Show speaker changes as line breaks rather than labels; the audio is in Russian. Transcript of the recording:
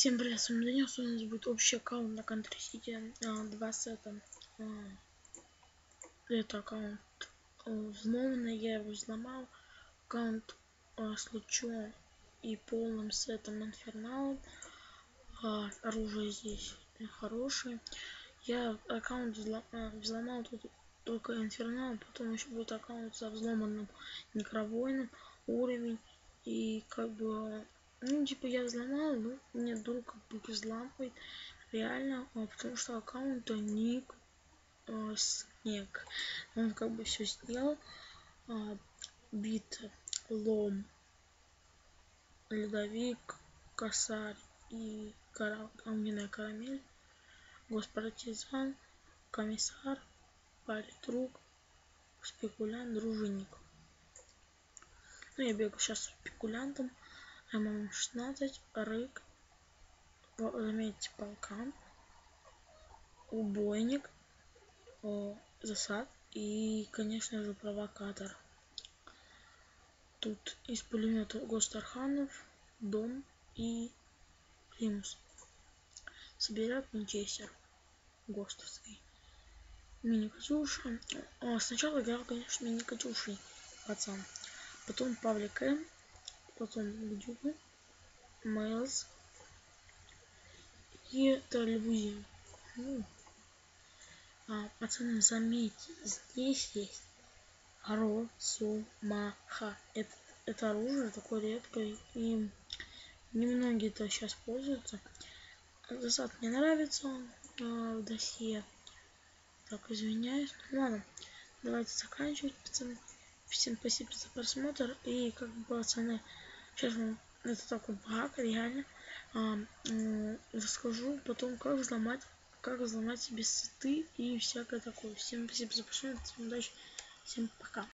Всем привет, с вами Данил. У нас будет общий аккаунт на Country City 2 сета. Это аккаунт взломанный, я его взломал. Аккаунт с лучом и полным сетом инферналом. Оружие здесь хорошее. Я аккаунт взломал тут только инфернал, потом еще будет аккаунт со взломанным некровойным уровень. И как бы, ну типа я взломал, но мне друг как бы взламывает реально, потому что аккаунта ник снег. Он как бы все сделал. Бит, лом, ледовик, косарь и огненная карамель, госпартизан, комиссар, политрук, спекулянт, дружинник. Ну, я бегаю сейчас спекулянтом. ММ-16, рык, заметьте, полкан, убойник, засад и, конечно же, провокатор. Тут из пулемета Гостарханов, Дом и Примус. Собирают Винчестер Гостовский. Мини-катюша. Сначала играл, конечно, мини-катюшей, пацан. Потом Павлик М. Потом Гдюбы, Мейлз и Тальвузин. Пацаны, заметьте, здесь есть Росомаха. Это оружие такое редкое, и немногие это сейчас пользуются. Засад мне нравится в досье. Так, извиняюсь. Ладно, давайте заканчивать, пацаны. Всем спасибо за просмотр. И как бы, пацаны, сейчас вам это такой баг, реально. Расскажу потом, как взломать себе сеты и всякое такое. Всем спасибо за просмотр, всем удачи, всем пока.